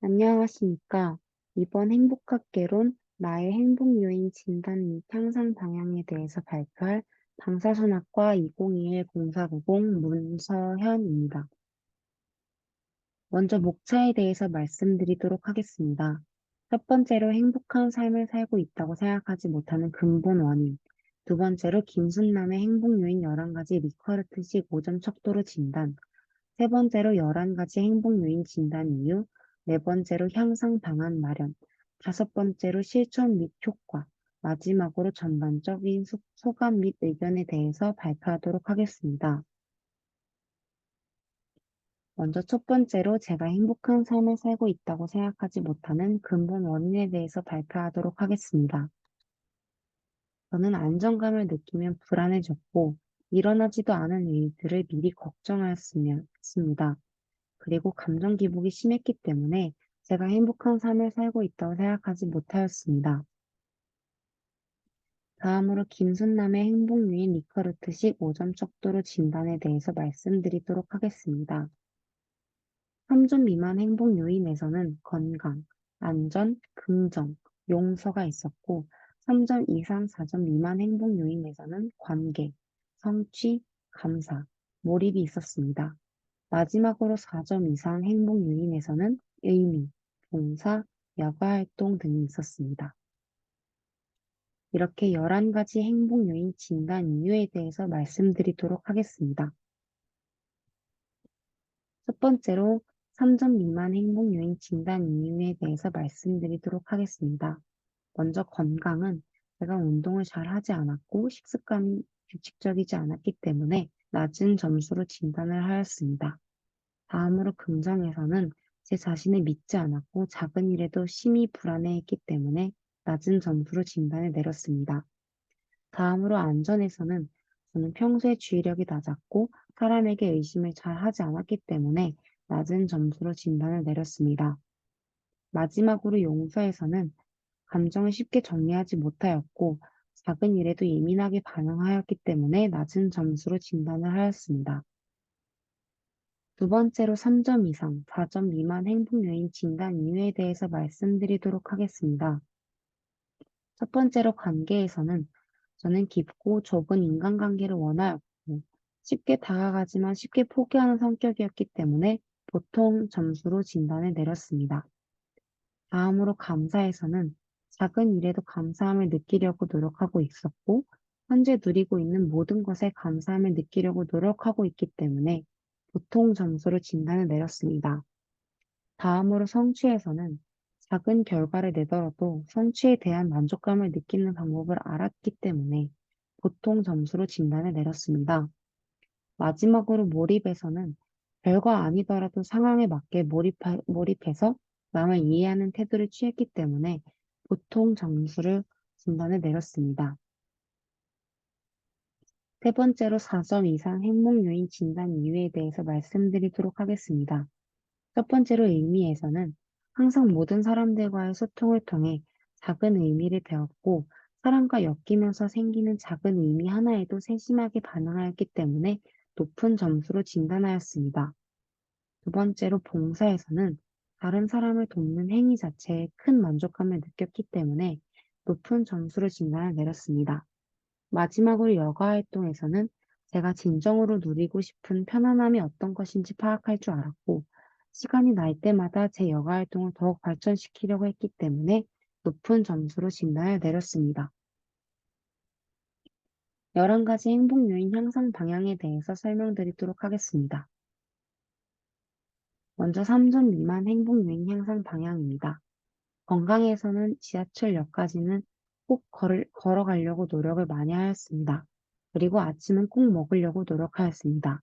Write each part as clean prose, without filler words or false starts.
안녕하십니까. 이번 행복학개론 나의 행복 요인 진단 및 향상 방향에 대해서 발표할 방사선학과 2021 공사구공 문서현입니다. 먼저 목차에 대해서 말씀드리도록 하겠습니다. 첫 번째로 행복한 삶을 살고 있다고 생각하지 못하는 근본 원인. 두 번째로 김순남의 행복 요인 11가지 리커르트식 5점 척도로 진단. 세 번째로 11가지 행복 요인 진단 이유, 네 번째로 향상 방안 마련, 다섯 번째로 실천 및 효과, 마지막으로 전반적인 소감 및 의견에 대해서 발표하도록 하겠습니다. 먼저 첫 번째로 제가 행복한 삶을 살고 있다고 생각하지 못하는 근본 원인에 대해서 발표하도록 하겠습니다. 저는 안정감을 느끼면 불안해졌고, 일어나지도 않은 일들을 미리 걱정하였습니다. 그리고 감정 기복이 심했기 때문에 제가 행복한 삶을 살고 있다고 생각하지 못하였습니다. 다음으로 김순남의 행복 요인 리커르트식 5점 척도로 진단에 대해서 말씀드리도록 하겠습니다. 3점 미만 행복 요인에서는 건강, 안전, 긍정, 용서가 있었고 3점 이상 4점 미만 행복 요인에서는 관계, 성취, 감사, 몰입이 있었습니다. 마지막으로 4점 이상 행복 요인에서는 의미, 봉사, 여가활동 등이 있었습니다. 이렇게 11가지 행복 요인 진단 이유에 대해서 말씀드리도록 하겠습니다. 첫 번째로 3점 미만 행복 요인 진단 이유에 대해서 말씀드리도록 하겠습니다. 먼저 건강은 제가 운동을 잘 하지 않았고 식습관이 규칙적이지 않았기 때문에 낮은 점수로 진단을 하였습니다. 다음으로 긍정에서는 제 자신을 믿지 않았고 작은 일에도 심히 불안해했기 때문에 낮은 점수로 진단을 내렸습니다. 다음으로 안전에서는 저는 평소에 주의력이 낮았고 사람에게 의심을 잘 하지 않았기 때문에 낮은 점수로 진단을 내렸습니다. 마지막으로 용서에서는 감정을 쉽게 정리하지 못하였고 작은 일에도 예민하게 반응하였기 때문에 낮은 점수로 진단을 하였습니다. 두 번째로 3점 이상, 4점 미만 행복 요인 진단 이유에 대해서 말씀드리도록 하겠습니다. 첫 번째로 관계에서는 저는 깊고 좁은 인간관계를 원하였고 쉽게 다가가지만 쉽게 포기하는 성격이었기 때문에 보통 점수로 진단을 내렸습니다. 다음으로 감사에서는 작은 일에도 감사함을 느끼려고 노력하고 있었고 현재 누리고 있는 모든 것에 감사함을 느끼려고 노력하고 있기 때문에 보통 점수로 진단을 내렸습니다. 다음으로 성취에서는 작은 결과를 내더라도 성취에 대한 만족감을 느끼는 방법을 알았기 때문에 보통 점수로 진단을 내렸습니다. 마지막으로 몰입에서는 별거 아니더라도 상황에 맞게 몰입해서 남을 이해하는 태도를 취했기 때문에 보통 점수를 진단을 내렸습니다. 세 번째로 4점 이상 행복 요인 진단 이유에 대해서 말씀드리도록 하겠습니다. 첫 번째로 의미에서는 항상 모든 사람들과의 소통을 통해 작은 의미를 배웠고 사람과 엮이면서 생기는 작은 의미 하나에도 세심하게 반응하였기 때문에 높은 점수로 진단하였습니다. 두 번째로 봉사에서는 다른 사람을 돕는 행위 자체에 큰 만족감을 느꼈기 때문에 높은 점수로 진단을 내렸습니다. 마지막으로 여가 활동에서는 제가 진정으로 누리고 싶은 편안함이 어떤 것인지 파악할 줄 알았고, 시간이 날 때마다 제 여가 활동을 더욱 발전시키려고 했기 때문에 높은 점수로 진단을 내렸습니다. 11가지 행복 요인 향상 방향에 대해서 설명드리도록 하겠습니다. 먼저 3점 미만 행복 요인 향상 방향입니다. 건강에서는 지하철역까지는 꼭 걸어가려고 노력을 많이 하였습니다. 그리고 아침은 꼭 먹으려고 노력하였습니다.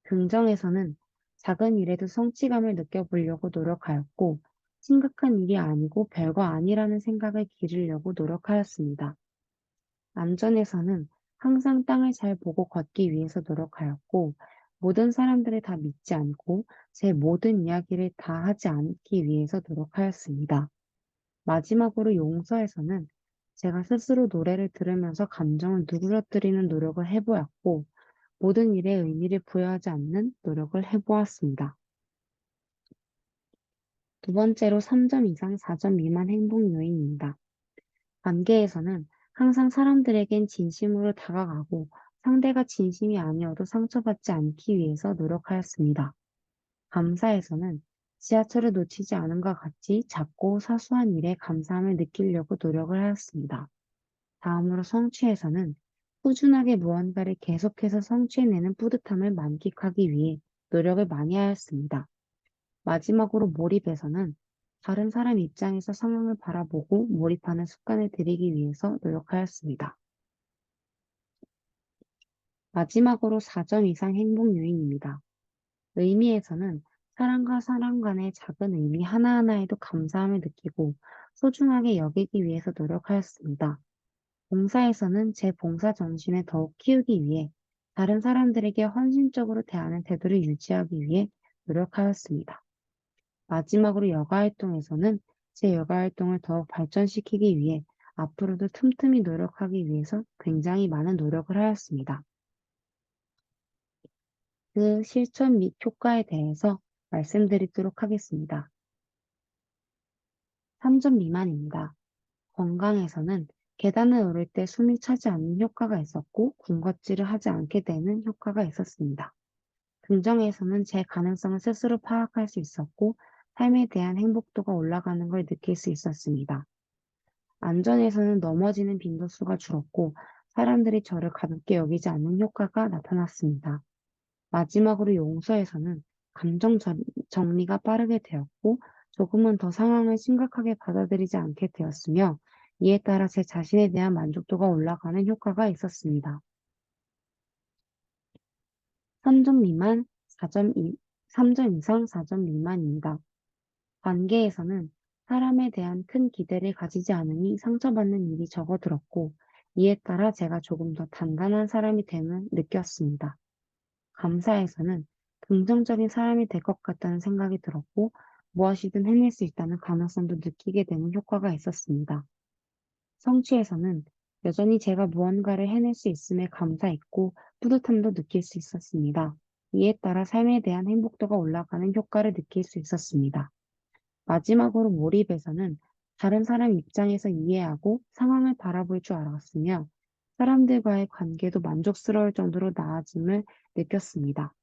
긍정에서는 작은 일에도 성취감을 느껴보려고 노력하였고, 심각한 일이 아니고 별거 아니라는 생각을 기르려고 노력하였습니다. 안전에서는 항상 땅을 잘 보고 걷기 위해서 노력하였고, 모든 사람들을 다 믿지 않고 제 모든 이야기를 다 하지 않기 위해서 노력하였습니다. 마지막으로 용서에서는 제가 스스로 노래를 들으면서 감정을 누그러뜨리는 노력을 해보았고, 모든 일에 의미를 부여하지 않는 노력을 해보았습니다. 두 번째로 3점 이상 4점 미만 행복 요인입니다. 관계에서는 항상 사람들에겐 진심으로 다가가고 상대가 진심이 아니어도 상처받지 않기 위해서 노력하였습니다. 감사에서는 지하철을 놓치지 않은 것 같이 작고 사소한 일에 감사함을 느끼려고 노력을 하였습니다. 다음으로 성취에서는 꾸준하게 무언가를 계속해서 성취해내는 뿌듯함을 만끽하기 위해 노력을 많이 하였습니다. 마지막으로 몰입에서는 다른 사람 입장에서 상황을 바라보고 몰입하는 습관을 들이기 위해서 노력하였습니다. 마지막으로 4점 이상 행복 요인입니다. 의미에서는 사람과 사람 간의 작은 의미 하나하나에도 감사함을 느끼고 소중하게 여기기 위해서 노력하였습니다. 봉사에서는 제 봉사 정신을 더욱 키우기 위해 다른 사람들에게 헌신적으로 대하는 태도를 유지하기 위해 노력하였습니다. 마지막으로 여가 활동에서는 제 여가 활동을 더욱 발전시키기 위해 앞으로도 틈틈이 노력하기 위해서 굉장히 많은 노력을 하였습니다. 그 실천 및 효과에 대해서 말씀드리도록 하겠습니다. 3점 미만입니다. 건강에서는 계단을 오를 때 숨이 차지 않는 효과가 있었고 군것질을 하지 않게 되는 효과가 있었습니다. 긍정에서는 제 가능성을 스스로 파악할 수 있었고 삶에 대한 행복도가 올라가는 걸 느낄 수 있었습니다. 안전에서는 넘어지는 빈도수가 줄었고 사람들이 저를 가볍게 여기지 않는 효과가 나타났습니다. 마지막으로 용서에서는 정리가 빠르게 되었고 조금은 더 상황을 심각하게 받아들이지 않게 되었으며 이에 따라 제 자신에 대한 만족도가 올라가는 효과가 있었습니다. 3점 미만, 3점 이상 4점 미만입니다. 관계에서는 사람에 대한 큰 기대를 가지지 않으니 상처받는 일이 적어들었고 이에 따라 제가 조금 더 단단한 사람이 됨을 느꼈습니다. 감사에서는 긍정적인 사람이 될 것 같다는 생각이 들었고 무엇이든 해낼 수 있다는 가능성도 느끼게 되는 효과가 있었습니다. 성취에서는 여전히 제가 무언가를 해낼 수 있음에 감사했고 뿌듯함도 느낄 수 있었습니다. 이에 따라 삶에 대한 행복도가 올라가는 효과를 느낄 수 있었습니다. 마지막으로 몰입에서는 다른 사람 입장에서 이해하고 상황을 바라볼 줄 알았으며 사람들과의 관계도 만족스러울 정도로 나아짐을 느꼈습니다.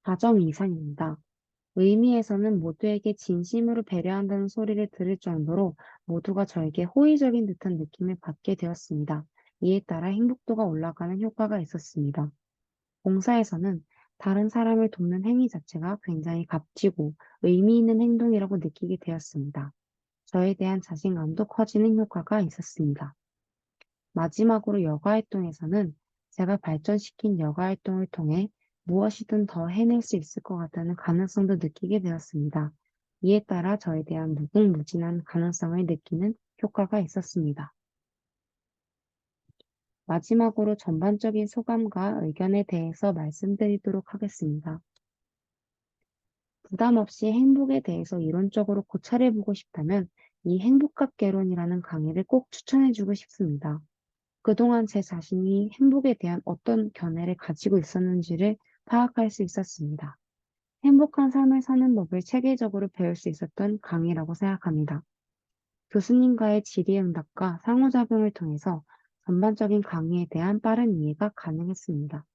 4점 이상입니다. 의미에서는 모두에게 진심으로 배려한다는 소리를 들을 정도로 모두가 저에게 호의적인 듯한 느낌을 받게 되었습니다. 이에 따라 행복도가 올라가는 효과가 있었습니다. 봉사에서는 다른 사람을 돕는 행위 자체가 굉장히 값지고 의미 있는 행동이라고 느끼게 되었습니다. 저에 대한 자신감도 커지는 효과가 있었습니다. 마지막으로 여가 활동에서는 제가 발전시킨 여가 활동을 통해 무엇이든 더 해낼 수 있을 것 같다는 가능성도 느끼게 되었습니다. 이에 따라 저에 대한 무궁무진한 가능성을 느끼는 효과가 있었습니다. 마지막으로 전반적인 소감과 의견에 대해서 말씀드리도록 하겠습니다. 부담 없이 행복에 대해서 이론적으로 고찰해보고 싶다면 이 행복학개론이라는 강의를 꼭 추천해주고 싶습니다. 그동안 제 자신이 행복에 대한 어떤 견해를 가지고 있었는지를 파악할 수 있었습니다. 행복한 삶을 사는 법을 체계적으로 배울 수 있었던 강의라고 생각합니다. 교수님과의 질의응답과 상호작용을 통해서 전반적인 강의에 대한 빠른 이해가 가능했습니다.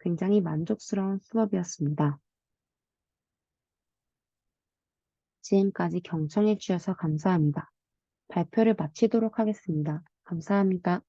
굉장히 만족스러운 수업이었습니다. 지금까지 경청해 주셔서 감사합니다. 발표를 마치도록 하겠습니다. 감사합니다.